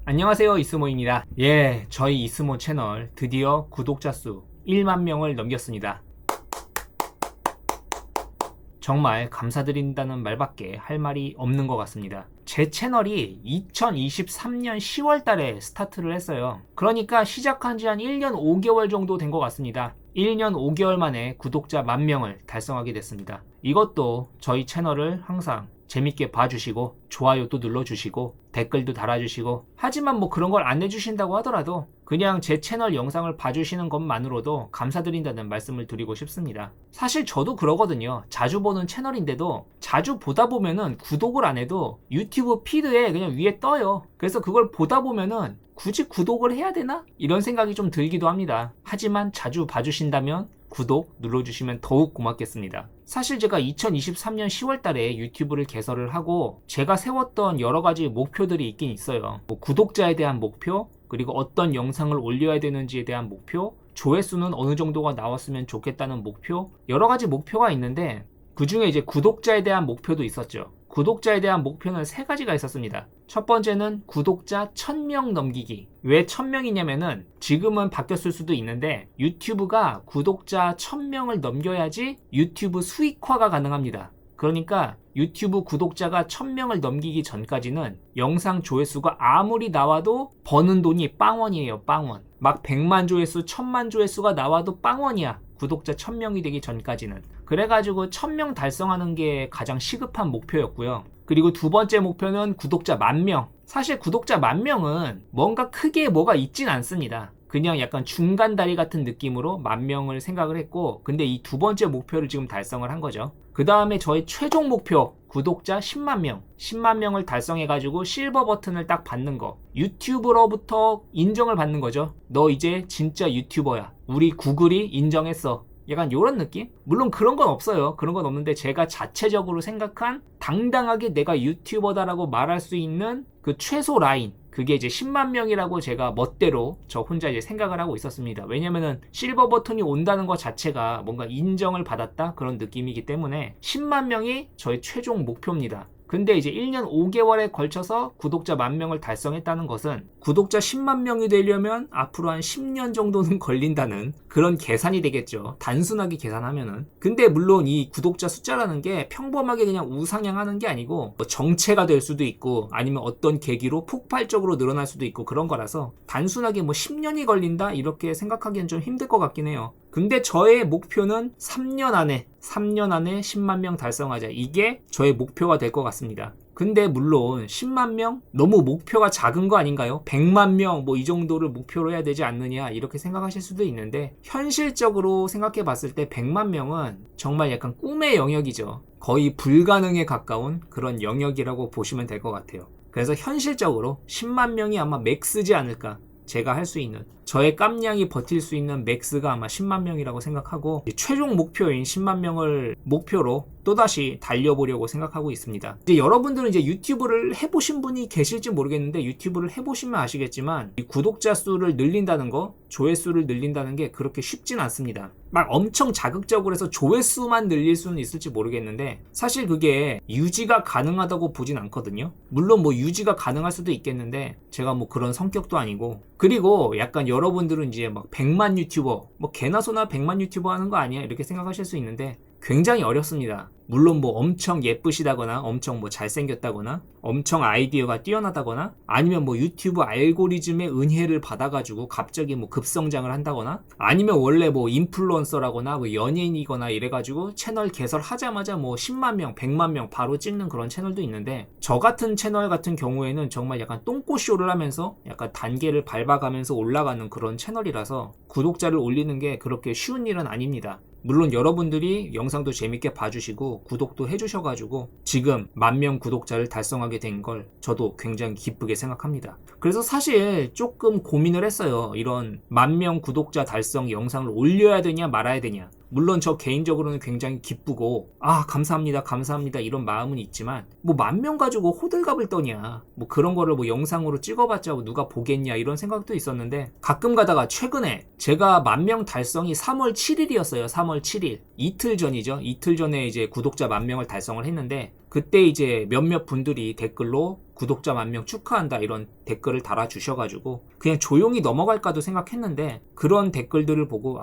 안녕하세요, 이스모입니다. 저희 이스모 채널 드디어 구독자 수 1만 명을 넘겼습니다. 정말 감사드린다는 말밖에 할 말이 없는 것 같습니다. 제 채널이 2023년 10월 달에 스타트를 했어요. 그러니까 시작한 지 한 1년 5개월 정도 된 것 같습니다. 1년 5개월 만에 구독자 10,000명을 달성하게 됐습니다. 이것도 저희 채널을 항상 재밌게 봐주시고 좋아요도 눌러주시고 댓글도 달아주시고, 하지만 뭐 그런 걸 안 해주신다고 하더라도 그냥 제 채널 영상을 봐주시는 것만으로도 감사드린다는 말씀을 드리고 싶습니다. 사실 저도 그러거든요. 자주 보는 채널인데도 자주 보다 보면은 구독을 안 해도 유튜브 피드에 그냥 위에 떠요. 그래서 그걸 보다 보면은 굳이 구독을 해야 되나? 이런 생각이 좀 들기도 합니다. 하지만 자주 봐주신다면 구독 눌러주시면 더욱 고맙겠습니다. 사실 제가 2023년 10월 달에 유튜브를 개설을 하고 제가 세웠던 여러 가지 목표들이 있긴 있어요. 뭐 구독자에 대한 목표, 그리고 어떤 영상을 올려야 되는지에 대한 목표, 조회수는 어느 정도가 나왔으면 좋겠다는 목표, 여러 가지 목표가 있는데 그 중에 이제 구독자에 대한 목표도 있었죠. 구독자에 대한 목표는 3가지가 있었습니다. 첫 번째는 구독자 1000명 넘기기. 왜 1000명이냐면은 지금은 바뀌었을 수도 있는데 유튜브가 구독자 1000명을 넘겨야지 유튜브 수익화가 가능합니다. 그러니까 유튜브 구독자가 1000명을 넘기기 전까지는 영상 조회수가 아무리 나와도 버는 돈이 빵원이에요. 빵원. 막 100만 조회수, 1000만 조회수가 나와도 빵원이야. 구독자 1000명이 되기 전까지는. 그래가지고 1000명 달성하는 게 가장 시급한 목표였고요. 그리고 두 번째 목표는 구독자 10,000명. 사실 구독자 10,000명은 뭔가 크게 뭐가 있진 않습니다. 그냥 약간 중간 다리 같은 느낌으로 10,000명을 생각을 했고, 근데 이 두 번째 목표를 지금 달성을 한 거죠. 그 다음에 저의 최종 목표, 구독자 10만 명. 10만 명을 달성해가지고 실버 버튼을 딱 받는 거. 유튜브로부터 인정을 받는 거죠. 너 이제 진짜 유튜버야. 우리 구글이 인정했어. 약간 요런 느낌? 물론 그런 건 없어요. 그런 건 없는데 제가 자체적으로 생각한 당당하게 내가 유튜버다라고 말할 수 있는 그 최소 라인, 그게 이제 10만 명이라고 제가 멋대로 저 혼자 이제 생각을 하고 있었습니다. 왜냐면은 실버 버튼이 온다는 것 자체가 뭔가 인정을 받았다 그런 느낌이기 때문에 10만 명이 저의 최종 목표입니다. 근데 이제 1년 5개월에 걸쳐서 구독자 10,000명을 달성했다는 것은 구독자 10만 명이 되려면 앞으로 한 10년 정도는 걸린다는 그런 계산이 되겠죠. 단순하게 계산하면은. 근데 물론 이 구독자 숫자라는 게 평범하게 그냥 우상향하는 게 아니고 뭐 정체가 될 수도 있고 아니면 어떤 계기로 폭발적으로 늘어날 수도 있고 그런 거라서 단순하게 뭐 10년이 걸린다 이렇게 생각하기엔 좀 힘들 것 같긴 해요. 근데 저의 목표는 3년 안에 10만 명 달성하자. 이게 저의 목표가 될 것 같습니다. 근데 물론 10만 명? 너무 목표가 작은 거 아닌가요? 100만 명 뭐 이 정도를 목표로 해야 되지 않느냐 이렇게 생각하실 수도 있는데, 현실적으로 생각해 봤을 때 100만 명은 정말 약간 꿈의 영역이죠. 거의 불가능에 가까운 그런 영역이라고 보시면 될 것 같아요. 그래서 현실적으로 10만 명이 아마 맥스지 않을까. 제가 할 수 있는, 저의 깜냥이 버틸 수 있는 맥스가 아마 10만 명이라고 생각하고, 최종 목표인 10만 명을 목표로 또다시 달려보려고 생각하고 있습니다. 이제 여러분들은 이제 유튜브를 해보신 분이 계실지 모르겠는데, 유튜브를 해보시면 아시겠지만 이 구독자 수를 늘린다는 거, 조회수를 늘린다는 게 그렇게 쉽진 않습니다. 막 엄청 자극적으로 해서 조회수만 늘릴 수는 있을지 모르겠는데 사실 그게 유지가 가능하다고 보진 않거든요. 물론 뭐 유지가 가능할 수도 있겠는데 제가 뭐 그런 성격도 아니고, 그리고 약간 여러분들은 이제 막 100만 유튜버, 뭐 개나 소나 100만 유튜버 하는 거 아니야 이렇게 생각하실 수 있는데 굉장히 어렵습니다. 물론 뭐 엄청 예쁘시다거나 엄청 뭐 잘생겼다거나 엄청 아이디어가 뛰어나다거나 아니면 뭐 유튜브 알고리즘의 은혜를 받아가지고 갑자기 뭐 급성장을 한다거나 아니면 원래 뭐 인플루언서라거나 뭐 연예인이거나 이래가지고 채널 개설하자마자 뭐 10만 명, 100만 명 바로 찍는 그런 채널도 있는데, 저 같은 채널 같은 경우에는 정말 약간 똥꼬쇼를 하면서 약간 단계를 밟아가면서 올라가는 그런 채널이라서 구독자를 올리는 게 그렇게 쉬운 일은 아닙니다. 물론 여러분들이 영상도 재밌게 봐주시고 구독도 해주셔가지고 지금 10,000명 구독자를 달성하게 된 걸 저도 굉장히 기쁘게 생각합니다. 그래서 사실 조금 고민을 했어요. 이런 10,000명 구독자 달성 영상을 올려야 되냐 말아야 되냐. 물론 저 개인적으로는 굉장히 기쁘고 감사합니다 이런 마음은 있지만 뭐 10,000명 가지고 호들갑을 떠냐, 뭐 그런 거를 뭐 영상으로 찍어봤자 누가 보겠냐 이런 생각도 있었는데, 가끔 가다가 최근에 제가 10,000명 달성이 3월 7일이었어요 3월 7일 이틀 전이죠. 이틀 전에 이제 구독자 10,000명을 달성을 했는데 그때 이제 몇몇 분들이 댓글로 구독자 10,000명 축하한다 이런 댓글을 달아주셔가지고 그냥 조용히 넘어갈까도 생각했는데 그런 댓글들을 보고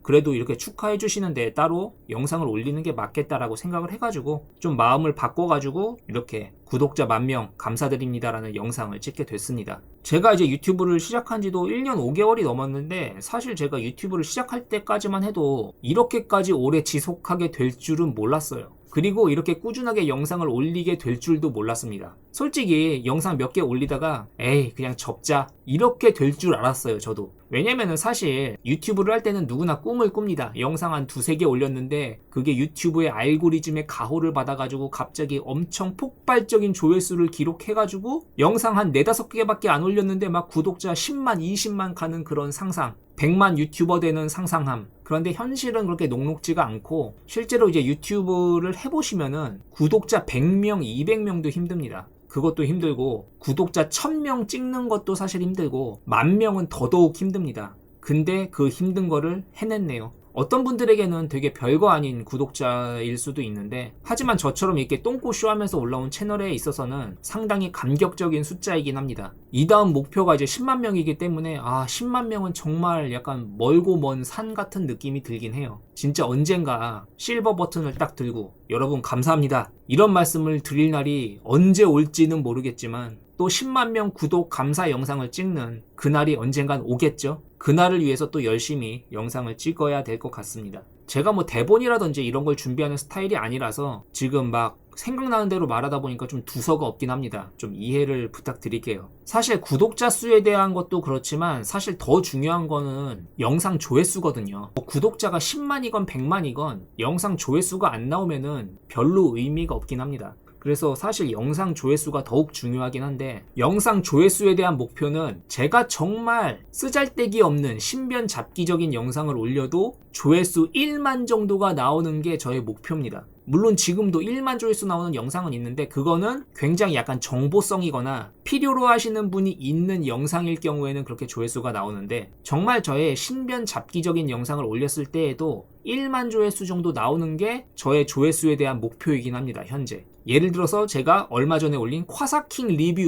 그래도 이렇게 축하해 주시는데 따로 영상을 올리는 게 맞겠다라고 생각을 해가지고 좀 마음을 바꿔가지고 이렇게 구독자 10,000명 감사드립니다라는 영상을 찍게 됐습니다. 제가 이제 유튜브를 시작한 지도 1년 5개월이 넘었는데 사실 제가 유튜브를 시작할 때까지만 해도 이렇게까지 오래 지속하게 될 줄은 몰랐어요. 그리고 이렇게 꾸준하게 영상을 올리게 될 줄도 몰랐습니다. 솔직히 영상 몇 개 올리다가 에이 그냥 접자 이렇게 될 줄 알았어요. 저도. 왜냐면은 사실 유튜브를 할 때는 누구나 꿈을 꿉니다. 영상 한 2-3개 올렸는데 그게 유튜브의 알고리즘의 가호를 받아가지고 갑자기 엄청 폭발적인 조회수를 기록해가지고 영상 한 4-5개밖에 안 올렸는데 막 구독자 10만 20만 가는 그런 상상, 100만 유튜버 되는 상상함. 그런데 현실은 그렇게 녹록지가 않고 실제로 이제 유튜브를 해보시면은 구독자 100명, 200명도 힘듭니다. 그것도 힘들고 구독자 1000명 찍는 것도 사실 힘들고 10,000명은 더더욱 힘듭니다. 근데 그 힘든 거를 해냈네요. 어떤 분들에게는 되게 별거 아닌 구독자일 수도 있는데 하지만 저처럼 이렇게 똥꼬쇼 하면서 올라온 채널에 있어서는 상당히 감격적인 숫자이긴 합니다. 이 다음 목표가 이제 10만 명이기 때문에 10만 명은 정말 약간 멀고 먼 산 같은 느낌이 들긴 해요. 진짜 언젠가 실버 버튼을 딱 들고 여러분 감사합니다 이런 말씀을 드릴 날이 언제 올지는 모르겠지만 또 10만 명 구독 감사 영상을 찍는 그날이 언젠간 오겠죠. 그날을 위해서 또 열심히 영상을 찍어야 될 것 같습니다. 제가 뭐 대본이라든지 이런 걸 준비하는 스타일이 아니라서 지금 막 생각나는 대로 말하다 보니까 좀 두서가 없긴 합니다. 좀 이해를 부탁드릴게요. 사실 구독자 수에 대한 것도 그렇지만 사실 더 중요한 거는 영상 조회수거든요. 구독자가 10만이건 100만이건 영상 조회수가 안 나오면은 별로 의미가 없긴 합니다. 그래서 사실 영상 조회수가 더욱 중요하긴 한데 영상 조회수에 대한 목표는 제가 정말 쓰잘데기 없는 신변잡기적인 영상을 올려도 조회수 1만 정도가 나오는 게 저의 목표입니다. 물론 지금도 1만 조회수 나오는 영상은 있는데 그거는 굉장히 약간 정보성이거나 필요로 하시는 분이 있는 영상일 경우에는 그렇게 조회수가 나오는데 정말 저의 신변잡기적인 영상을 올렸을 때에도 1만 조회수 정도 나오는 게 저의 조회수에 대한 목표이긴 합니다. 현재. 예를 들어서 제가 얼마 전에 올린 콰사킹 리뷰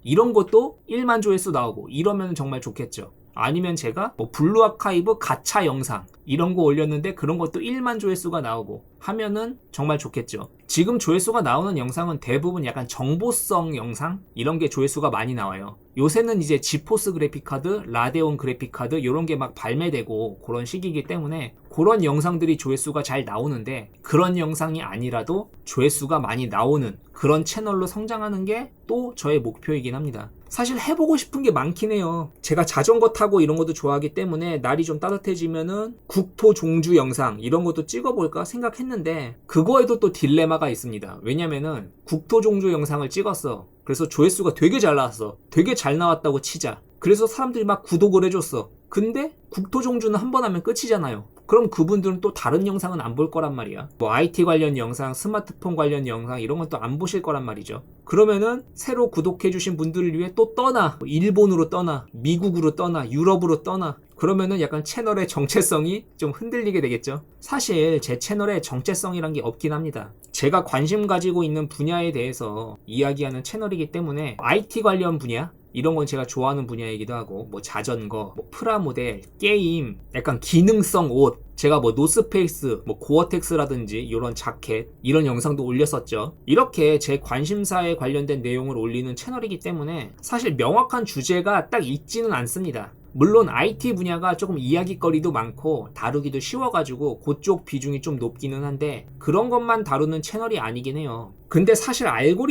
이런 것도 1만 조회수 나오고 이러면 정말 좋겠죠. 아니면 제가 뭐 블루 아카이브 가챠 영상 이런 거 올렸는데 그런 것도 1만 조회수가 나오고 하면은 정말 좋겠죠. 지금 조회수가 나오는 영상은 대부분 약간 정보성 영상 이런 게 조회수가 많이 나와요. 요새는 이제 지포스 그래픽카드, 라데온 그래픽카드 이런 게 막 발매되고 그런 시기이기 때문에 그런 영상들이 조회수가 잘 나오는데 그런 영상이 아니라도 조회수가 많이 나오는 그런 채널로 성장하는 게 또 저의 목표이긴 합니다. 사실 해보고 싶은 게 많긴 해요. 제가 자전거 타고 이런 것도 좋아하기 때문에 날이 좀 따뜻해지면은 국토 종주 영상 이런 것도 찍어볼까 생각했는데 그거에도 또 딜레마가 있습니다. 왜냐면은 국토 종주 영상을 찍었어. 그래서 조회수가 되게 잘 나왔어. 되게 잘 나왔다고 치자. 그래서 사람들이 막 구독을 해줬어. 근데 국토 종주는 한 번 하면 끝이잖아요. 그럼 그분들은 또 다른 영상은 안 볼 거란 말이야. 뭐 IT 관련 영상, 스마트폰 관련 영상 이런 건 또 안 보실 거란 말이죠. 그러면은 새로 구독해주신 분들을 위해 또 떠나. 뭐 일본으로 떠나, 미국으로 떠나, 유럽으로 떠나. 그러면은 약간 채널의 정체성이 좀 흔들리게 되겠죠. 사실 제 채널에 정체성이란 게 없긴 합니다. 제가 관심 가지고 있는 분야에 대해서 이야기하는 채널이기 때문에 IT 관련 분야 이런 건 제가 좋아하는 분야이기도 하고 뭐 자전거, 뭐 프라모델, 게임, 약간 기능성 옷 제가 뭐 노스페이스, 뭐 고어텍스라든지 이런 자켓 이런 영상도 올렸었죠. 이렇게 제 관심사에 관련된 내용을 올리는 채널이기 때문에 사실 명확한 주제가 딱 있지는 않습니다. 물론 IT 분야가 조금 이야기거리도 많고 다루기도 쉬워가지고 그쪽 비중이 좀 높기는 한데 그런 것만 다루는 채널이 아니긴 해요. 근데 사실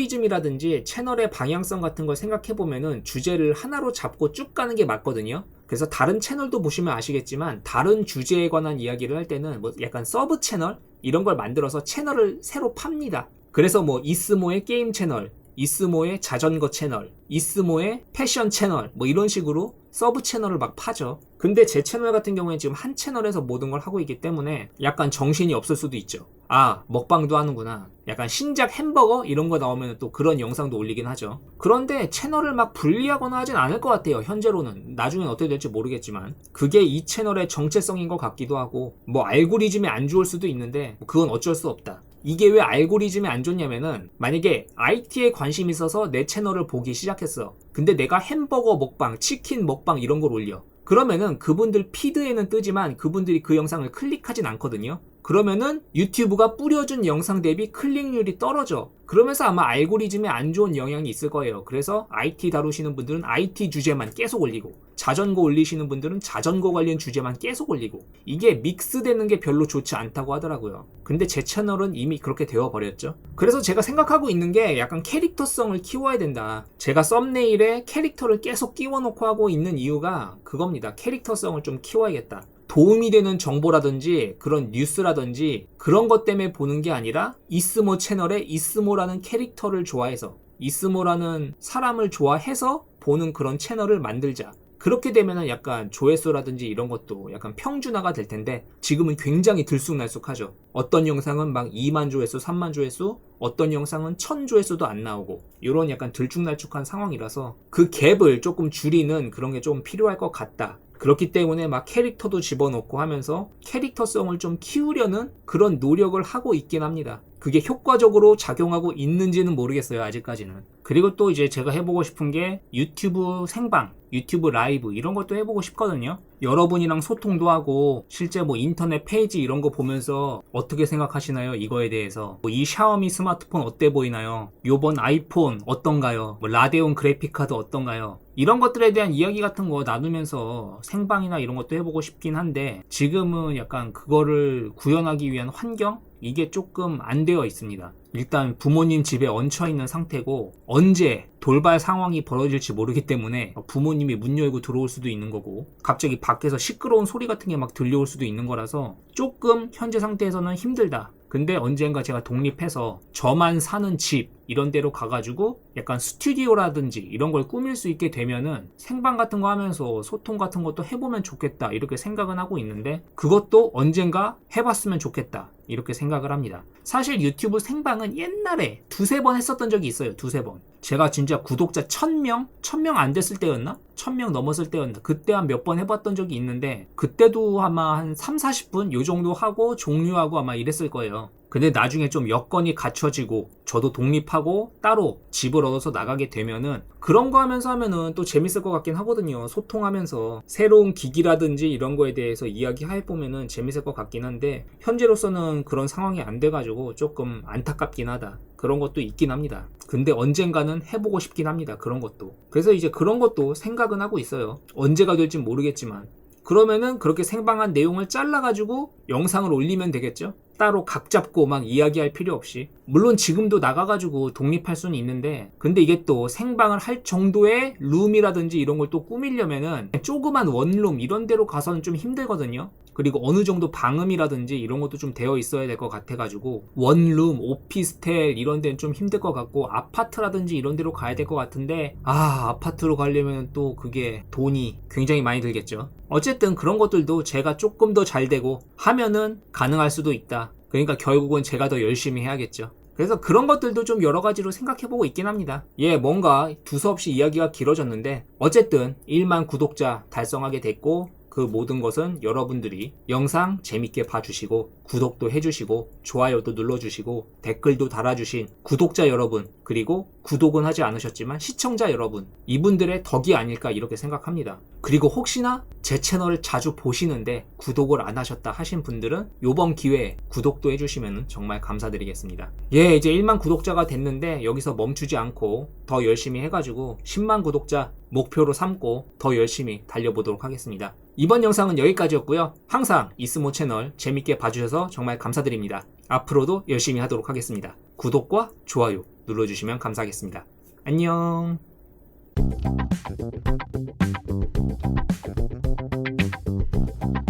알고리즘이라든지 채널의 방향성 같은 걸 생각해보면은 주제를 하나로 잡고 쭉 가는 게 맞거든요. 그래서 다른 채널도 보시면 아시겠지만 다른 주제에 관한 이야기를 할 때는 뭐 약간 서브 채널 이런 걸 만들어서 채널을 새로 팝니다. 그래서 뭐 이스모의 게임 채널, 이스모의 자전거 채널, 이스모의 패션 채널 뭐 이런 식으로 서브 채널을 막 파죠. 근데 제 채널 같은 경우에 지금 한 채널에서 모든 걸 하고 있기 때문에 약간 정신이 없을 수도 있죠. 아, 먹방도 하는구나. 약간 신작 햄버거 이런 거 나오면 또 그런 영상도 올리긴 하죠. 그런데 채널을 막 분리하거나 하진 않을 것 같아요. 현재로는. 나중엔 어떻게 될지 모르겠지만 그게 이 채널의 정체성인 것 같기도 하고 뭐 알고리즘이 안 좋을 수도 있는데 그건 어쩔 수 없다. 이게 왜 알고리즘에 안 좋냐면은 만약에 IT에 관심이 있어서 내 채널을 보기 시작했어. 근데 내가 햄버거 먹방, 치킨 먹방 이런 걸 올려. 그러면은 그분들 피드에는 뜨지만 그분들이 그 영상을 클릭하진 않거든요. 그러면은 유튜브가 뿌려준 영상 대비 클릭률이 떨어져. 그러면서 아마 알고리즘에 안 좋은 영향이 있을 거예요. 그래서 IT 다루시는 분들은 IT 주제만 계속 올리고, 자전거 올리시는 분들은 자전거 관련 주제만 계속 올리고, 이게 믹스되는 게 별로 좋지 않다고 하더라고요. 근데 제 채널은 이미 그렇게 되어버렸죠. 그래서 제가 생각하고 있는 게 약간 캐릭터성을 키워야 된다. 제가 썸네일에 캐릭터를 계속 끼워놓고 하고 있는 이유가 그겁니다. 캐릭터성을 좀 키워야겠다. 도움이 되는 정보라든지 그런 뉴스라든지 그런 것 때문에 보는 게 아니라 이스모 채널에 이스모라는 캐릭터를 좋아해서, 이스모라는 사람을 좋아해서 보는 그런 채널을 만들자. 그렇게 되면은 약간 조회수라든지 이런 것도 약간 평준화가 될 텐데 지금은 굉장히 들쑥날쑥하죠. 어떤 영상은 막 2만 조회수, 3만 조회수, 어떤 영상은 1000 조회수도 안 나오고, 이런 약간 들쭉날쭉한 상황이라서 그 갭을 조금 줄이는 그런 게 좀 필요할 것 같다. 그렇기 때문에 막 캐릭터도 집어넣고 하면서 캐릭터성을 좀 키우려는 그런 노력을 하고 있긴 합니다. 그게 효과적으로 작용하고 있는지는 모르겠어요, 아직까지는. 그리고 또 이제 제가 해보고 싶은 게 유튜브 생방, 유튜브 라이브 이런 것도 해보고 싶거든요. 여러분이랑 소통도 하고 실제 뭐 인터넷 페이지 이런 거 보면서 어떻게 생각하시나요? 이거에 대해서 이 샤오미 스마트폰 어때 보이나요? 요번 아이폰 어떤가요? 뭐 라데온 그래픽카드 어떤가요? 이런 것들에 대한 이야기 같은 거 나누면서 생방이나 이런 것도 해보고 싶긴 한데 지금은 약간 그거를 구현하기 위한 환경? 이게 조금 안 되어 있습니다. 일단 부모님 집에 얹혀 있는 상태고 언제 돌발 상황이 벌어질지 모르기 때문에 부모님이 문 열고 들어올 수도 있는 거고 갑자기 밖에서 시끄러운 소리 같은 게 막 들려올 수도 있는 거라서 조금 현재 상태에서는 힘들다. 근데 언젠가 제가 독립해서 저만 사는 집 이런 데로 가가지고 약간 스튜디오라든지 이런 걸 꾸밀 수 있게 되면은 생방 같은 거 하면서 소통 같은 것도 해보면 좋겠다 이렇게 생각은 하고 있는데 그것도 언젠가 해봤으면 좋겠다 이렇게 생각을 합니다. 사실 유튜브 생방은 옛날에 두세 번 했었던 적이 있어요. 두세 번. 제가 진짜 구독자 1000명? 1000명 안 됐을 때였나? 1000명 넘었을 때였나? 그때 한 몇 번 해봤던 적이 있는데 그때도 아마 한 3, 40분 요 정도 하고 종료하고 아마 이랬을 거예요. 근데 나중에 좀 여건이 갖춰지고 저도 독립하고 따로 집을 얻어서 나가게 되면은 그런 거 하면서 하면은 또 재밌을 것 같긴 하거든요. 소통하면서 새로운 기기라든지 이런 거에 대해서 이야기해보면은 재밌을 것 같긴 한데 현재로서는 그런 상황이 안 돼가지고 조금 안타깝긴 하다. 그런 것도 있긴 합니다. 근데 언젠가는 해보고 싶긴 합니다. 그런 것도. 그래서 이제 그런 것도 생각은 하고 있어요. 언제가 될진 모르겠지만. 그러면은 그렇게 생방한 내용을 잘라가지고 영상을 올리면 되겠죠? 따로 각 잡고 막 이야기할 필요 없이. 물론 지금도 나가가지고 독립할 수는 있는데 근데 이게 또 생방을 할 정도의 룸이라든지 이런 걸 또 꾸미려면은 조그만 원룸 이런 데로 가서는 좀 힘들거든요. 그리고 어느 정도 방음이라든지 이런 것도 좀 되어 있어야 될 것 같아가지고 원룸, 오피스텔 이런 데는 좀 힘들 것 같고 아파트라든지 이런 데로 가야 될 것 같은데 아파트로 가려면 또 그게 돈이 굉장히 많이 들겠죠. 어쨌든 그런 것들도 제가 조금 더 잘 되고 하면은 가능할 수도 있다. 그러니까 결국은 제가 더 열심히 해야겠죠. 그래서 그런 것들도 좀 여러 가지로 생각해보고 있긴 합니다. 뭔가 두서없이 이야기가 길어졌는데 어쨌든 1만 구독자 달성하게 됐고 그 모든 것은 여러분들이 영상 재밌게 봐주시고 구독도 해주시고 좋아요도 눌러주시고 댓글도 달아주신 구독자 여러분 그리고 구독은 하지 않으셨지만 시청자 여러분 이분들의 덕이 아닐까 이렇게 생각합니다. 그리고 혹시나 제 채널을 자주 보시는데 구독을 안 하셨다 하신 분들은 이번 기회에 구독도 해주시면 정말 감사드리겠습니다. 이제 1만 구독자가 됐는데 여기서 멈추지 않고 더 열심히 해가지고 10만 구독자 목표로 삼고 더 열심히 달려보도록 하겠습니다. 이번 영상은 여기까지였고요. 항상 이스모 채널 재밌게 봐주셔서 정말 감사드립니다. 앞으로도 열심히 하도록 하겠습니다. 구독과 좋아요 눌러주시면 감사하겠습니다. 안녕.